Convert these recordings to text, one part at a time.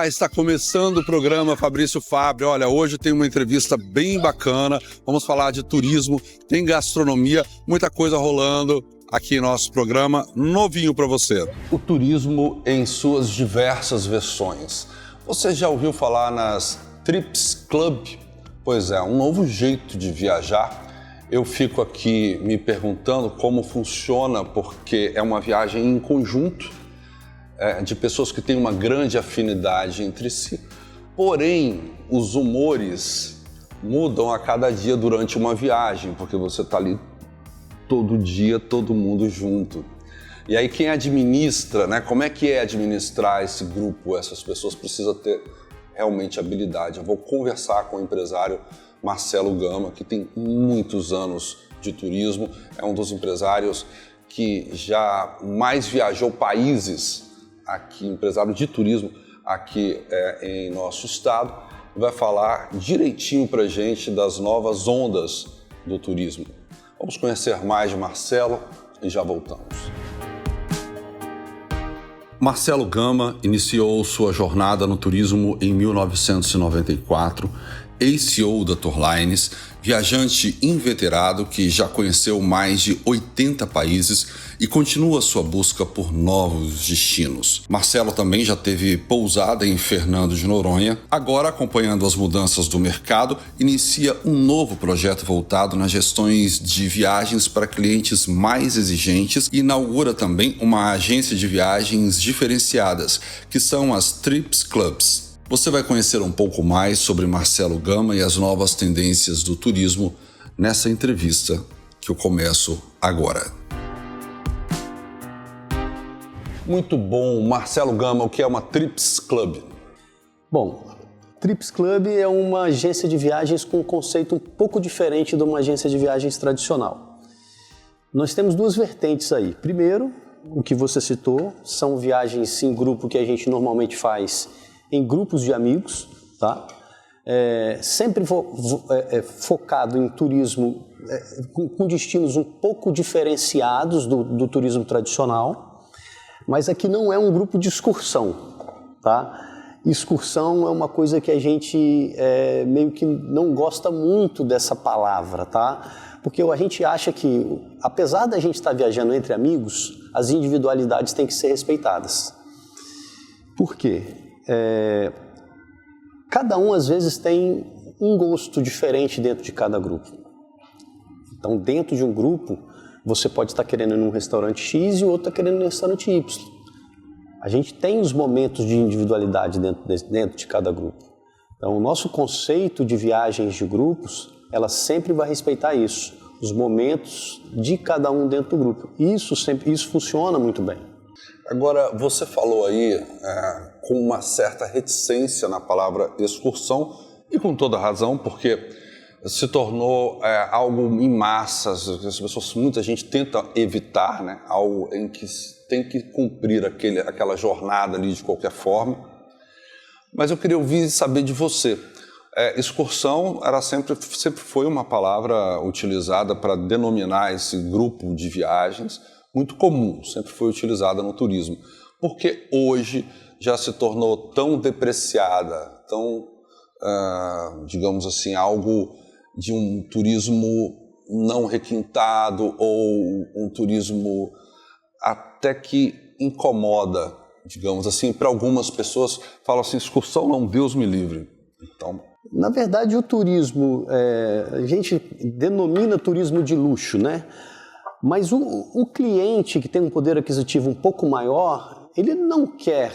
Olá, está começando o programa Fabrício Fabbri. Olha, hoje tem uma entrevista bem bacana. Vamos falar de turismo, tem gastronomia, muita coisa rolando aqui em nosso programa, novinho para você. O turismo em suas diversas versões. Você já ouviu falar nas Trips Club? Pois é, um novo jeito de viajar. Eu fico aqui me perguntando como funciona, porque é uma viagem em conjunto, de pessoas que têm uma grande afinidade entre si. Porém, os humores mudam a cada dia durante uma viagem, porque você está ali todo dia, todo mundo junto. E aí quem administra, né? Como é que é administrar esse grupo? Essas pessoas precisam ter realmente habilidade. Eu vou conversar com o empresário Marcelo Gama, que tem muitos anos de turismo, é um dos empresários que já mais viajou países aqui, empresário de turismo aqui em nosso estado, vai falar direitinho pra gente das novas ondas do turismo. Vamos conhecer mais de Marcelo e já voltamos. Marcelo Gama iniciou sua jornada no turismo em 1994, ex-CEO da Tourlines, viajante inveterado que já conheceu mais de 80 países e continua sua busca por novos destinos. Marcelo também já teve pousada em Fernando de Noronha. Agora, acompanhando as mudanças do mercado, inicia um novo projeto voltado nas gestões de viagens para clientes mais exigentes e inaugura também uma agência de viagens diferenciadas, que são as Trips Clubs. Você vai conhecer um pouco mais sobre Marcelo Gama e as novas tendências do turismo nessa entrevista que eu começo agora. Muito bom. Marcelo Gama, o que é uma Trips Club? Bom, Trips Club é uma agência de viagens com um conceito um pouco diferente de uma agência de viagens tradicional. Nós temos duas vertentes aí. Primeiro, o que você citou, são viagens em grupo que a gente normalmente faz em grupos de amigos, tá? Sempre focado em turismo com destinos um pouco diferenciados do turismo tradicional, mas aqui não é um grupo de excursão, tá? Excursão é uma coisa que a gente meio que não gosta muito dessa palavra, tá? Porque a gente acha que, apesar da gente estar viajando entre amigos, as individualidades têm que ser respeitadas. Por quê? Cada um às vezes tem um gosto diferente dentro de cada grupo. Então, dentro de um grupo, você pode estar querendo ir num restaurante X e o outro está querendo ir num restaurante Y. A gente tem os momentos de individualidade dentro de cada grupo. Então, o nosso conceito de viagens de grupos, ela sempre vai respeitar isso, os momentos de cada um dentro do grupo. Isso funciona muito bem. Agora, você falou aí com uma certa reticência na palavra excursão, e com toda razão, porque se tornou algo em massas, muita gente tenta evitar, né, algo em que tem que cumprir aquela jornada ali de qualquer forma. Mas eu queria ouvir e saber de você. Excursão sempre foi uma palavra utilizada para denominar esse grupo de viagens, muito comum, sempre foi utilizada no turismo, porque hoje já se tornou tão depreciada, tão, digamos assim, algo de um turismo não requintado ou um turismo até que incomoda, digamos assim, para algumas pessoas falam assim, excursão não, Deus me livre. Então, na verdade, o turismo, a gente denomina turismo de luxo, né? Mas o cliente que tem um poder aquisitivo um pouco maior, ele não quer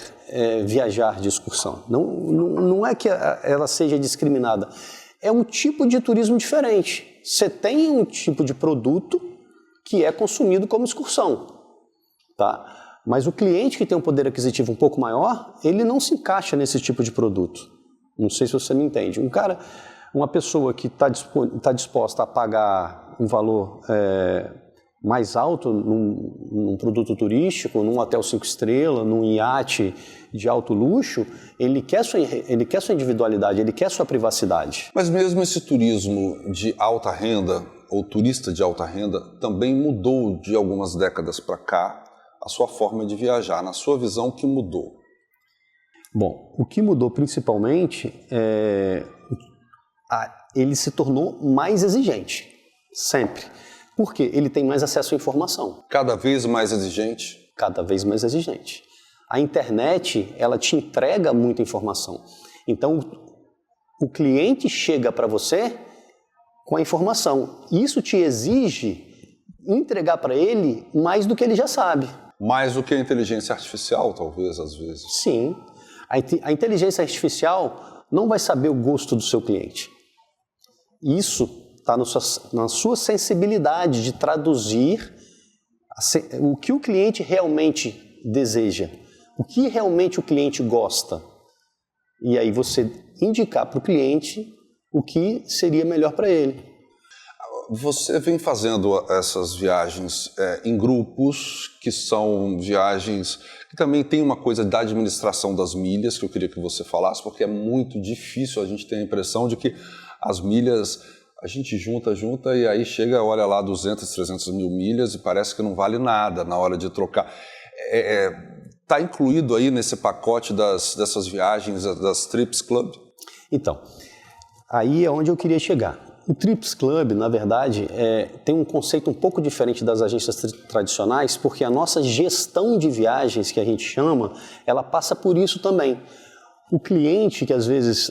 viajar de excursão. Não é que ela seja discriminada. É um tipo de turismo diferente. Você tem um tipo de produto que é consumido como excursão, tá? Mas o cliente que tem um poder aquisitivo um pouco maior, ele não se encaixa nesse tipo de produto. Não sei se você me entende. Uma pessoa que está disposta a pagar um valor mais alto num produto turístico, num hotel 5 estrelas, num iate de alto luxo, ele quer sua individualidade, ele quer sua privacidade. Mas mesmo esse turismo de alta renda, ou turista de alta renda, também mudou de algumas décadas para cá a sua forma de viajar. Na sua visão, o que mudou? Bom, o que mudou principalmente ele se tornou mais exigente, sempre. Por quê? Ele tem mais acesso à informação. Cada vez mais exigente? Cada vez mais exigente. A internet, ela te entrega muita informação. Então, o cliente chega para você com a informação. Isso te exige entregar para ele mais do que ele já sabe. Mais do que a inteligência artificial, talvez, às vezes. Sim. A inteligência artificial não vai saber o gosto do seu cliente. Isso está na sua sensibilidade de traduzir o que o cliente realmente deseja, o que realmente o cliente gosta. E aí você indicar para o cliente o que seria melhor para ele. Você vem fazendo essas viagens em grupos, que são viagens que também tem uma coisa da administração das milhas, que eu queria que você falasse, porque é muito difícil, a gente tem a impressão de que as milhas, a gente junta e aí chega, olha lá, 200, 300 mil milhas e parece que não vale nada na hora de trocar. Está incluído aí nesse pacote dessas viagens, das Trips Club? Então, aí é onde eu queria chegar. O Trips Club, na verdade, tem um conceito um pouco diferente das agências tradicionais, porque a nossa gestão de viagens, que a gente chama, ela passa por isso também. O cliente que às vezes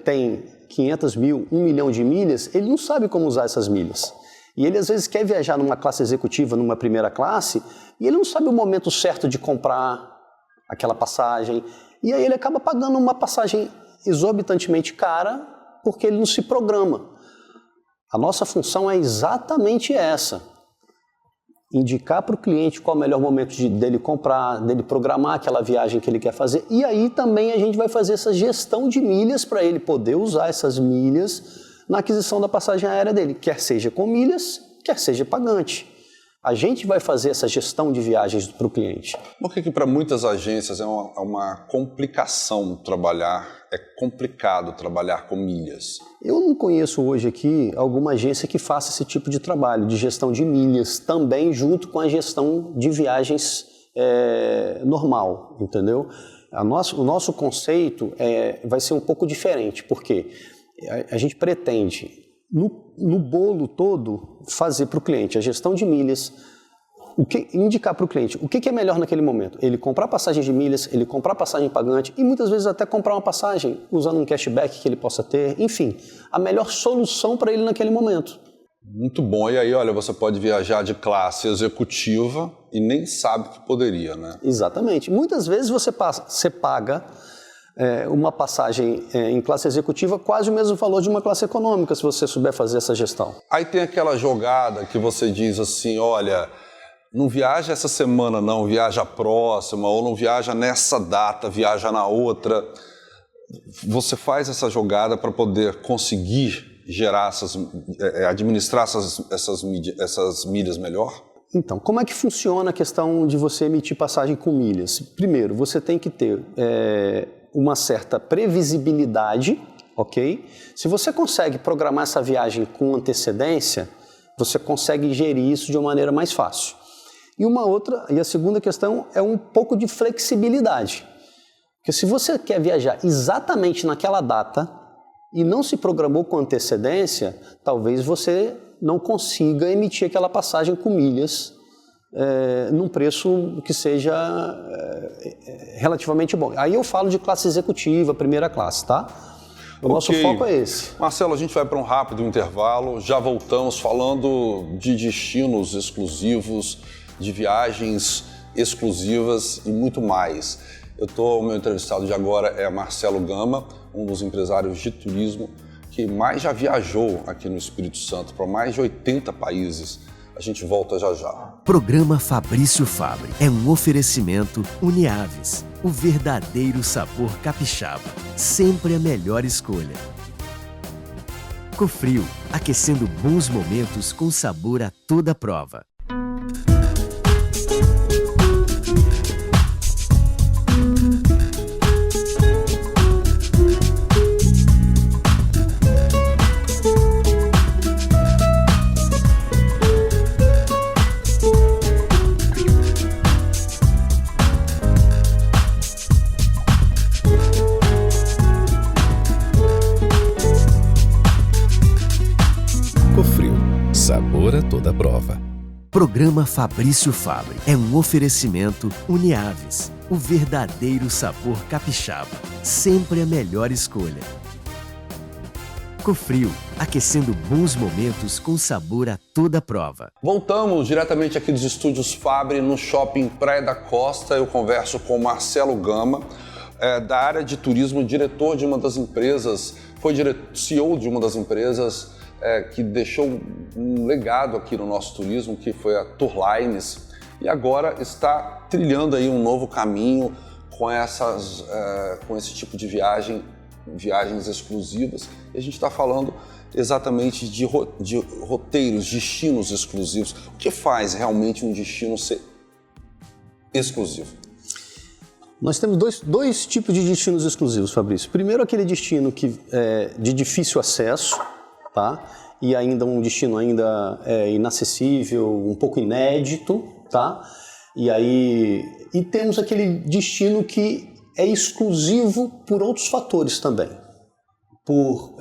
tem 500 mil, 1 milhão de milhas, ele não sabe como usar essas milhas. E ele às vezes quer viajar numa classe executiva, numa primeira classe, e ele não sabe o momento certo de comprar aquela passagem. E aí ele acaba pagando uma passagem exorbitantemente cara, porque ele não se programa. A nossa função é exatamente essa. Indicar para o cliente qual é o melhor momento dele comprar, dele programar aquela viagem que ele quer fazer. E aí também a gente vai fazer essa gestão de milhas para ele poder usar essas milhas na aquisição da passagem aérea dele, quer seja com milhas, quer seja pagante. A gente vai fazer essa gestão de viagens para o cliente. Por que para muitas agências é uma complicação é complicado trabalhar com milhas? Eu não conheço hoje aqui alguma agência que faça esse tipo de trabalho, de gestão de milhas, também junto com a gestão de viagens normal, entendeu? O nosso conceito vai ser um pouco diferente, porque a gente pretende, no bolo todo, fazer para o cliente a gestão de milhas, indicar para o cliente o que é melhor naquele momento. Ele comprar passagem de milhas, ele comprar passagem pagante e muitas vezes até comprar uma passagem usando um cashback que ele possa ter. Enfim, a melhor solução para ele naquele momento. Muito bom. E aí, olha, você pode viajar de classe executiva e nem sabe que poderia, né? Exatamente. Muitas vezes você paga uma passagem em classe executiva quase o mesmo valor de uma classe econômica, se você souber fazer essa gestão. Aí tem aquela jogada que você diz assim, olha, não viaja essa semana não, viaja a próxima, ou não viaja nessa data, viaja na outra. Você faz essa jogada para poder conseguir gerar administrar essas milhas melhor? Então, como é que funciona a questão de você emitir passagem com milhas? Primeiro, você tem que ter uma certa previsibilidade, ok? Se você consegue programar essa viagem com antecedência, você consegue gerir isso de uma maneira mais fácil. E a segunda questão é um pouco de flexibilidade. Porque se você quer viajar exatamente naquela data e não se programou com antecedência, talvez você não consiga emitir aquela passagem com milhas num preço que seja relativamente bom. Aí eu falo de classe executiva, primeira classe, tá? O nosso foco é esse. Marcelo, a gente vai para um rápido intervalo, já voltamos falando de destinos exclusivos, de viagens exclusivas e muito mais. O meu entrevistado de agora é Marcelo Gama, um dos empresários de turismo que mais já viajou aqui no Espírito Santo para mais de 80 países. A gente volta já já. Programa Fabrício Fabre é um oferecimento Uniaves, o verdadeiro sabor capixaba, sempre a melhor escolha. Cofrio, aquecendo bons momentos com sabor a toda prova. Sabor a toda prova. Programa Fabrício Fabre é um oferecimento Uniaves, o verdadeiro sabor capixaba, sempre a melhor escolha. Cofrio, aquecendo bons momentos com sabor a toda prova. Voltamos diretamente aqui dos estúdios Fabre, no Shopping Praia da Costa. Eu converso com Marcelo Gama, da área de turismo, diretor de uma das empresas, foi CEO de uma das empresas que deixou um legado aqui no nosso turismo, que foi a Tourlines, e agora está trilhando aí um novo caminho com esse tipo de viagens exclusivas. E a gente está falando exatamente de roteiros, destinos exclusivos. O que faz realmente um destino ser exclusivo? Nós temos dois tipos de destinos exclusivos, Fabrício. Primeiro, aquele destino que é de difícil acesso, tá? E ainda um destino ainda inacessível, um pouco inédito, tá? E temos aquele destino que é exclusivo por outros fatores também. Por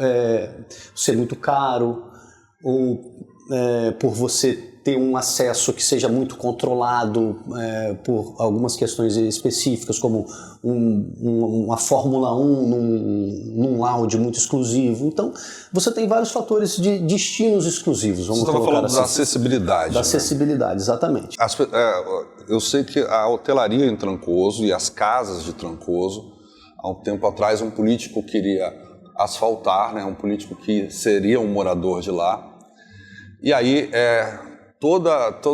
ser muito caro, ou por você ter um acesso que seja muito controlado por algumas questões específicas, como uma Fórmula 1 num lounge muito exclusivo. Então, você tem vários fatores de destinos exclusivos. Você estava falando da acessibilidade. Da acessibilidade, exatamente. Eu sei que a hotelaria em Trancoso e as casas de Trancoso, há um tempo atrás, um político queria asfaltar, né, um político que seria um morador de lá. E aí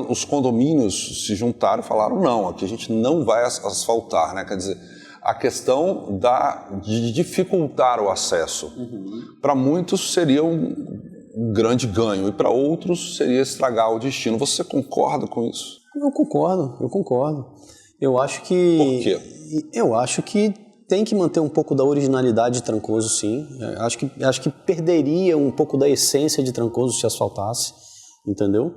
os condomínios se juntaram e falaram, não, aqui a gente não vai asfaltar, né? Quer dizer, a questão de dificultar o acesso. Para muitos seria um grande ganho e para outros seria estragar o destino. Você concorda com isso? Eu concordo. Eu acho que... Por quê? Eu acho que tem que manter um pouco da originalidade de Trancoso, sim. Acho que perderia um pouco da essência de Trancoso se asfaltasse, entendeu?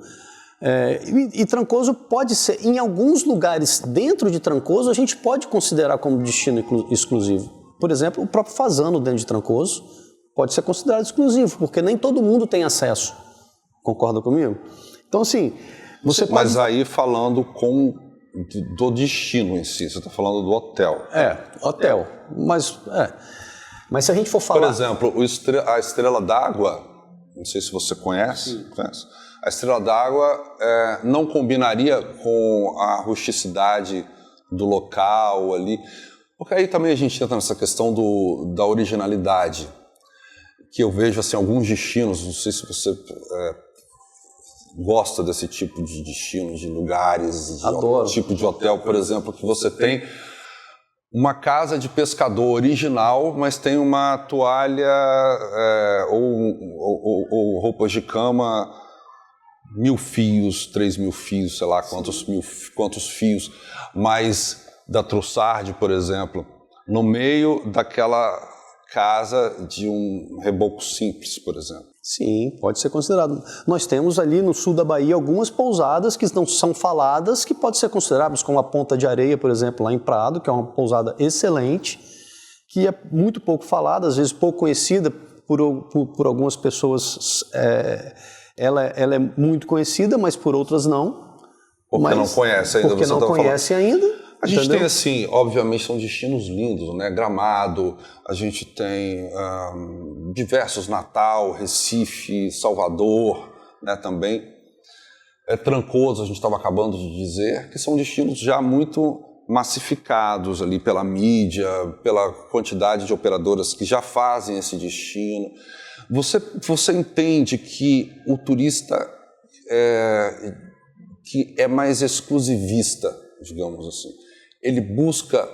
E Trancoso pode ser, em alguns lugares dentro de Trancoso, a gente pode considerar como destino exclusivo. Por exemplo, o próprio Fasano dentro de Trancoso pode ser considerado exclusivo, porque nem todo mundo tem acesso. Concorda comigo? Então, assim, você pode... Mas aí falando do destino em si, você está falando do hotel. Hotel. Mas se a gente for falar... Por exemplo, a Estrela d'Água, não sei se você conhece. A Estrela d'Água não combinaria com a rusticidade do local ali, porque aí também a gente entra nessa questão da originalidade, que eu vejo assim, alguns destinos, não sei se você gosta desse tipo de destino, de lugares, tipo de hotel, por exemplo, que você tem uma casa de pescador original, mas tem uma toalha ou roupas de cama 1.000 fios, 3.000 fios, sei lá quantos fios, mas da Trussardi, por exemplo, no meio daquela casa de um reboco simples, por exemplo. Sim, pode ser considerado. Nós temos ali no sul da Bahia algumas pousadas que não são faladas, que podem ser consideradas como a Ponta de Areia, por exemplo, lá em Prado, que é uma pousada excelente, que é muito pouco falada, às vezes pouco conhecida por algumas pessoas. Ela é muito conhecida, mas por outras não. Porque não conhece ainda. Porque não conhece ainda. A gente tem assim, obviamente são destinos lindos, né? Gramado, a gente tem diversos, Natal, Recife, Salvador, né? Também. Trancoso, a gente estava acabando de dizer, que são destinos já muito massificados ali pela mídia, pela quantidade de operadoras que já fazem esse destino. Você entende que o turista que é mais exclusivista, digamos assim, ele busca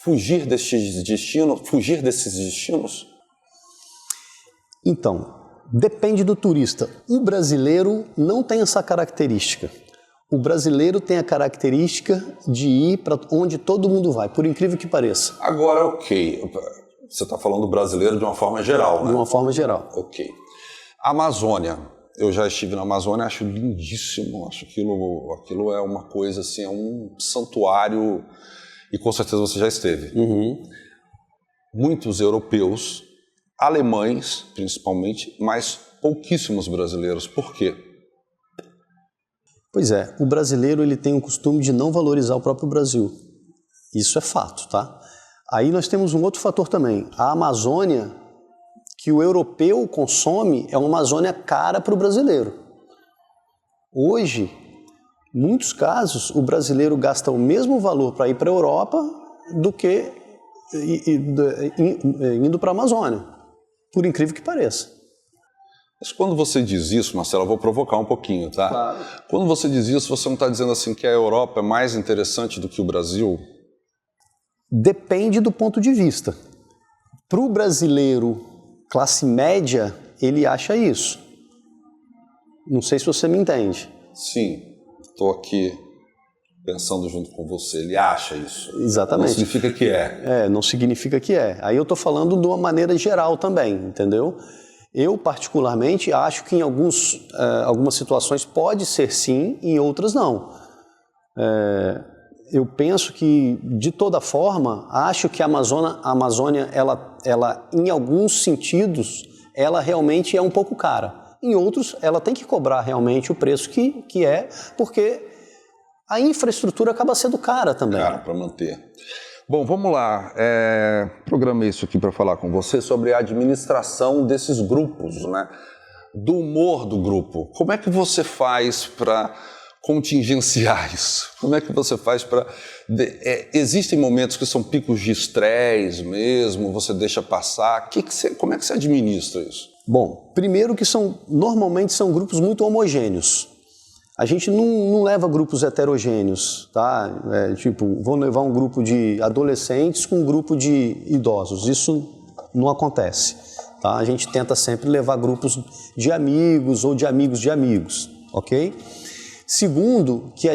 fugir desses destinos? Então, depende do turista. O brasileiro não tem essa característica. O brasileiro tem a característica de ir para onde todo mundo vai, por incrível que pareça. Agora, ok. Você está falando do brasileiro de uma forma geral, né? De uma forma geral. Ok. Amazônia. Eu já estive na Amazônia, acho lindíssimo. Acho que aquilo é uma coisa assim, é um santuário. E com certeza você já esteve. Uhum. Muitos europeus, alemães principalmente, mas pouquíssimos brasileiros. Por quê? Pois é, o brasileiro ele tem o costume de não valorizar o próprio Brasil. Isso é fato, tá? Aí nós temos um outro fator também. A Amazônia, que o europeu consome, é uma Amazônia cara para o brasileiro. Hoje, em muitos casos, o brasileiro gasta o mesmo valor para ir para a Europa do que indo para a Amazônia, por incrível que pareça. Mas quando você diz isso, Marcelo, eu vou provocar um pouquinho, tá? Claro. Quando você diz isso, você não está dizendo assim que a Europa é mais interessante do que o Brasil? Depende do ponto de vista. Para o brasileiro classe média, ele acha isso. Não sei se você me entende. Sim, estou aqui pensando junto com você. Ele acha isso. Exatamente. Não significa que é. Não significa que é. Aí eu estou falando de uma maneira geral também, entendeu? Eu, particularmente, acho que em algumas situações pode ser sim, em outras não. Eu penso que, de toda forma, acho que a Amazônia, ela, em alguns sentidos, ela realmente é um pouco cara. Em outros, ela tem que cobrar realmente o preço que é, porque a infraestrutura acaba sendo cara também. Cara, para manter. Bom, vamos lá. Programei isso aqui para falar com você sobre a administração desses grupos, né? Do humor do grupo. Como é que você faz para contingenciar isso? Como é que você faz para... Existem momentos que são picos de estresse mesmo, você deixa passar. Como é que você administra isso? Bom, primeiro que normalmente são grupos muito homogêneos. A gente não leva grupos heterogêneos, tá? Vamos levar um grupo de adolescentes com um grupo de idosos. Isso não acontece, tá? A gente tenta sempre levar grupos de amigos ou de amigos, ok? Segundo, que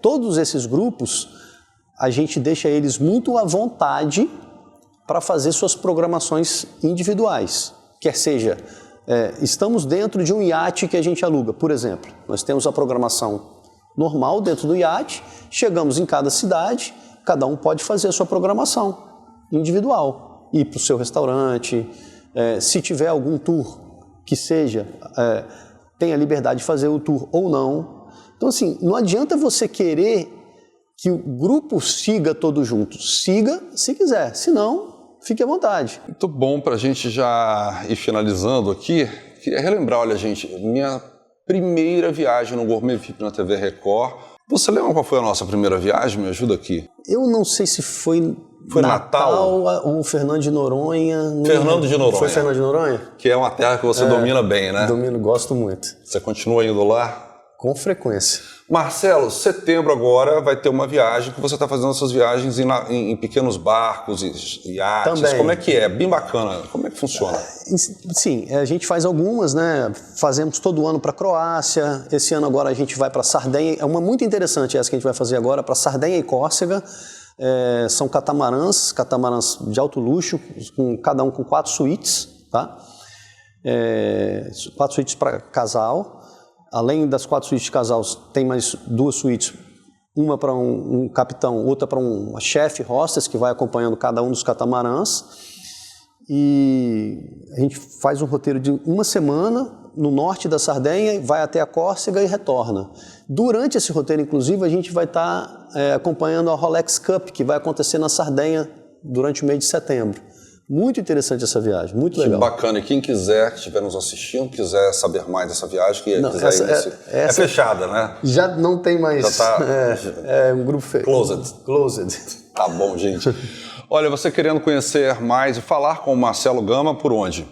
todos esses grupos, a gente deixa eles muito à vontade para fazer suas programações individuais. Quer seja, estamos dentro de um iate que a gente aluga, por exemplo. Nós temos a programação normal dentro do iate, chegamos em cada cidade, cada um pode fazer a sua programação individual. Ir para o seu restaurante, se tiver algum tour que seja... tem a liberdade de fazer o tour ou não. Então, assim, não adianta você querer que o grupo siga todo junto. Siga se quiser, se não, fique à vontade. Muito bom, para a gente já ir finalizando aqui, queria relembrar, olha, gente, minha primeira viagem no Gourmet VIP na TV Record. Você lembra qual foi a nossa primeira viagem? Me ajuda aqui. Eu não sei se foi Natal ou Fernando de Noronha. Fernando de Noronha. Foi Fernando de Noronha? Que é uma terra que você domina bem, né? Domino, gosto muito. Você continua indo lá? Com frequência. Marcelo, setembro agora vai ter uma viagem que você está fazendo essas viagens em pequenos barcos e iates. Também. Como é que é? Bem bacana. Como é que funciona? Sim, a gente faz algumas, né? Fazemos todo ano para a Croácia. Esse ano agora a gente vai para Sardenha. É uma muito interessante essa que a gente vai fazer agora, para Sardenha e Córcega. São catamarãs de alto luxo, cada um com 4 suítes, tá? 4 suítes para casal. Além das 4 suítes de casal, tem mais 2 suítes, uma para um capitão, outra para uma chefe hostess, que vai acompanhando cada um dos catamarãs. E a gente faz um roteiro de uma semana no norte da Sardenha, vai até a Córcega e retorna. Durante esse roteiro, inclusive, a gente vai estar acompanhando a Rolex Cup, que vai acontecer na Sardenha durante o mês de setembro. Muito interessante essa viagem, muito legal. Que bacana. E quem quiser, que estiver nos assistindo, quiser saber mais dessa viagem, é fechada, né? Já não tem mais. Já tá... É um grupo Closed. Tá bom, gente. Olha, você querendo conhecer mais e falar com o Marcelo Gama, por onde?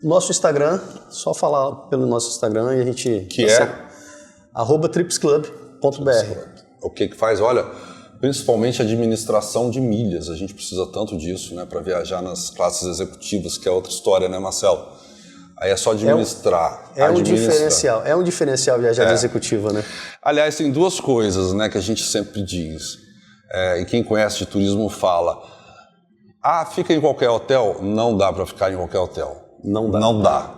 Nosso Instagram, só falar pelo nosso Instagram e a gente... Que é? @tripsclub.br. O que faz? Olha, principalmente a administração de milhas. A gente precisa tanto disso, né, para viajar nas classes executivas, que é outra história, né, Marcelo? Aí é só administrar. É um diferencial viajar de executiva, né? Aliás, tem 2 coisas, né, que a gente sempre diz, e quem conhece de turismo fala: fica em qualquer hotel? Não dá para ficar em qualquer hotel. Não dá.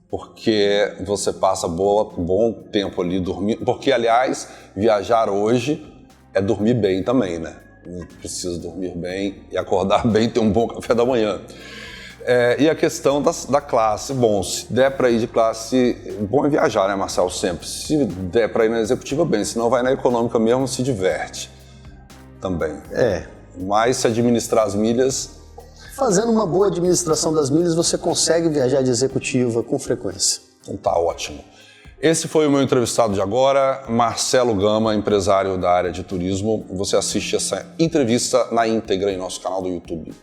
Porque você passa bom tempo ali dormindo. Porque, aliás, viajar hoje é dormir bem também, né? Precisa dormir bem e acordar bem, ter um bom café da manhã. E a questão da classe. Bom, se der para ir de classe... Bom é viajar, né, Marcelo? Sempre. Se der para ir na executiva, bem. Se não, vai na econômica mesmo, se diverte também. Mas se administrar as milhas... Fazendo uma boa administração das milhas, você consegue viajar de executiva com frequência. Então tá ótimo. Esse foi o meu entrevistado de agora, Marcelo Gama, empresário da área de turismo. Você assiste essa entrevista na íntegra em nosso canal do YouTube,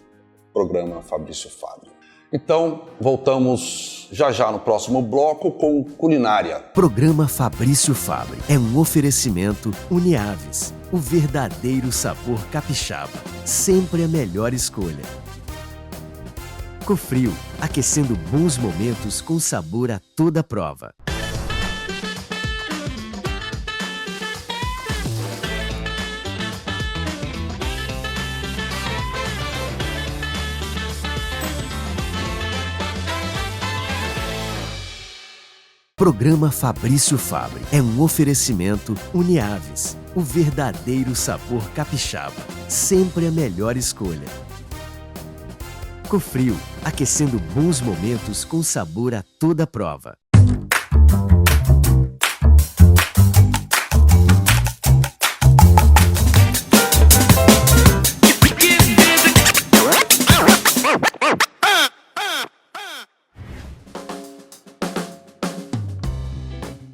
programa Fabrício Fábio. Então, voltamos já no próximo bloco com culinária. Programa Fabrício Fábio é um oferecimento Uniaves, o verdadeiro sabor capixaba, sempre a melhor escolha. Cofrio, aquecendo bons momentos com sabor a toda prova. Programa Fabrício Fábio é um oferecimento Uniaves, o verdadeiro sabor capixaba, sempre a melhor escolha. Cofrio, aquecendo bons momentos com sabor a toda prova.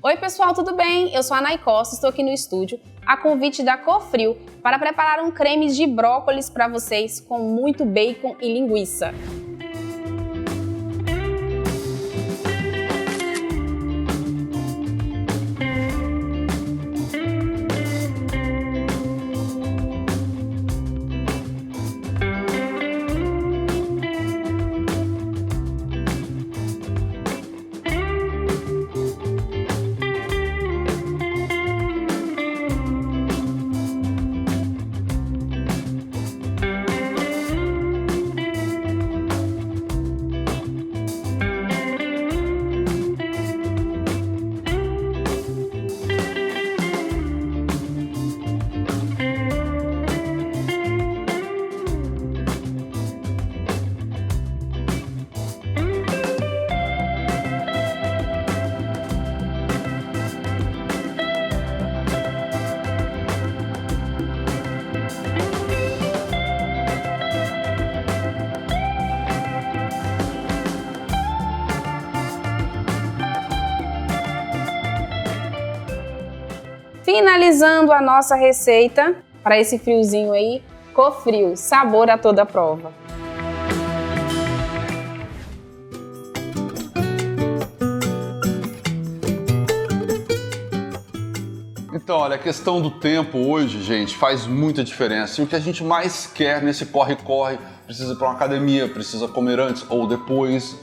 Oi pessoal, tudo bem? Eu sou a Nay Costa, estou aqui no estúdio a convite da Cofrio para preparar um creme de brócolis para vocês com muito bacon e linguiça. Finalizando a nossa receita para esse friozinho aí, Cofrio, sabor a toda prova. Então, olha, a questão do tempo hoje, gente, faz muita diferença. E o que a gente mais quer nesse corre-corre, precisa ir para uma academia, precisa comer antes ou depois.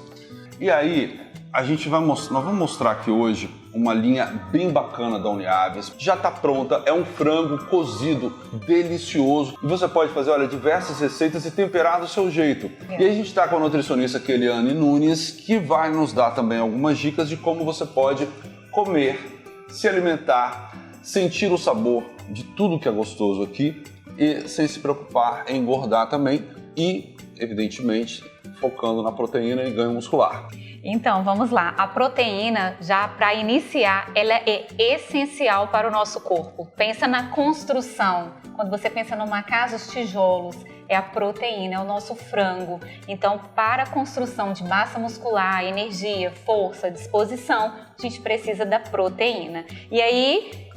E aí, nós vamos mostrar aqui hoje uma linha bem bacana da Uniaves. Já está pronta, é um frango cozido, delicioso. E você pode fazer, olha, diversas receitas e temperar do seu jeito. E aí a gente está com a nutricionista Keliane Nunes, que vai nos dar também algumas dicas de como você pode comer, se alimentar, sentir o sabor de tudo que é gostoso aqui e sem se preocupar em engordar também e, evidentemente, focando na proteína e ganho muscular. Então, vamos lá. A proteína, já para iniciar, ela é essencial para o nosso corpo. Pensa na construção. Quando você pensa numa casa, os tijolos, é a proteína, é o nosso frango. Então, para a construção de massa muscular, energia, força, disposição, a gente precisa da proteína. E aí,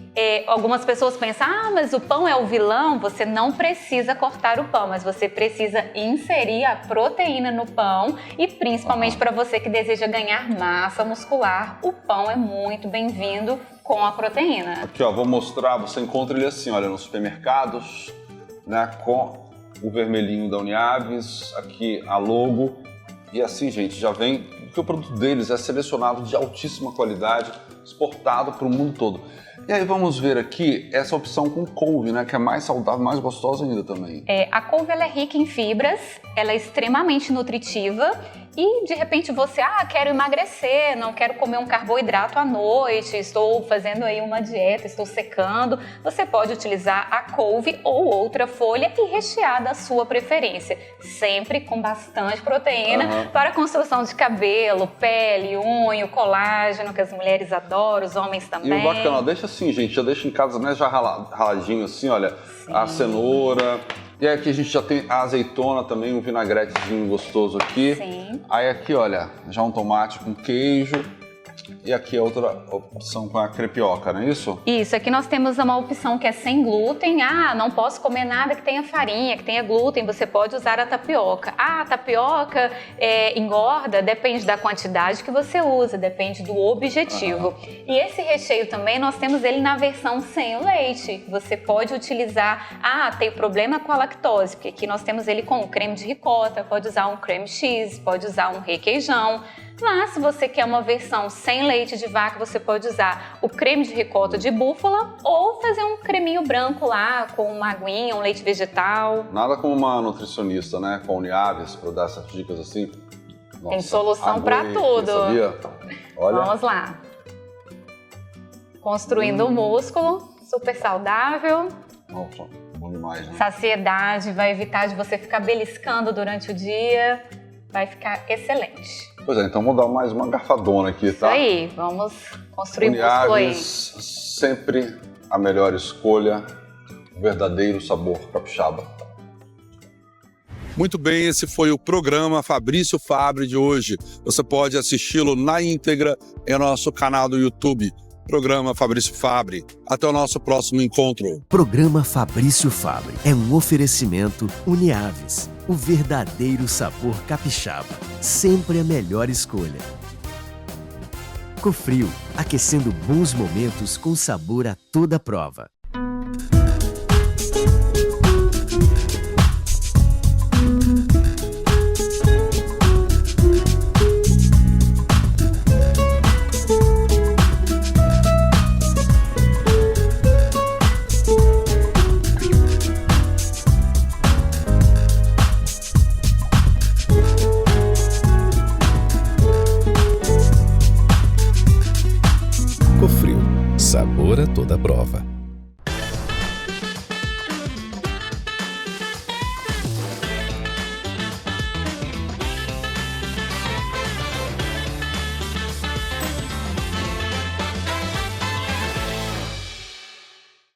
algumas pessoas pensam, mas o pão é o vilão. Você não precisa cortar o pão, mas você precisa inserir a proteína no pão e principalmente para você que deseja ganhar massa muscular, o pão é muito bem-vindo com a proteína. Aqui, ó, vou mostrar, você encontra ele assim, olha, nos supermercados, né, com o vermelhinho da Uniaves, aqui a logo, e assim, gente, já vem, porque o produto deles é selecionado de altíssima qualidade, exportado para o mundo todo. E aí vamos ver aqui essa opção com couve, né, que é mais saudável, mais gostosa ainda também. A couve ela é rica em fibras, ela é extremamente nutritiva E de repente você, quero emagrecer, não quero comer um carboidrato à noite, estou fazendo aí uma dieta, estou secando. Você pode utilizar a couve ou outra folha e rechear da sua preferência, sempre com bastante proteína para a construção de cabelo, pele, unha, colágeno, que as mulheres adoram, os homens também. E o bacana, deixa assim, gente, já deixa em casa, né, já raladinho assim, olha, a cenoura. E aí aqui a gente já tem a azeitona também, um vinagretezinho gostoso aqui. Sim. Aí aqui, olha, já um tomate com queijo. E aqui é outra opção com a crepioca, não é isso? Isso, aqui nós temos uma opção que é sem glúten. Não posso comer nada que tenha farinha, que tenha glúten, você pode usar a tapioca. A tapioca engorda, depende da quantidade que você usa, depende do objetivo. E esse recheio também, nós temos ele na versão sem o leite. Você pode utilizar, tem problema com a lactose, porque aqui nós temos ele com creme de ricota, pode usar um creme cheese, pode usar um requeijão. Mas se você quer uma versão sem leite de vaca, você pode usar o creme de ricota de búfala ou fazer um creminho branco lá com uma aguinha, um leite vegetal. Nada como uma nutricionista, né, com Uniaves, para dar essas dicas assim. Nossa, tem solução para tudo. Sabia? Olha. Vamos lá. Construindo o músculo, super saudável. Nossa, bom demais, né? Saciedade, vai evitar de você ficar beliscando durante o dia. Vai ficar excelente. Pois é, então vou dar mais uma garfadona aqui, tá? Isso aí, vamos construir músculo aí. Sempre a melhor escolha, o verdadeiro sabor capixaba. Muito bem, esse foi o programa Fabrício Fabre de hoje. Você pode assisti-lo na íntegra em nosso canal do YouTube. Programa Fabrício Fabre. Até o nosso próximo encontro. Programa Fabrício Fabre é um oferecimento Uniaves, o verdadeiro sabor capixaba. Sempre a melhor escolha. Cofrio, aquecendo bons momentos com sabor a toda prova. Cofrio, sabor a toda prova.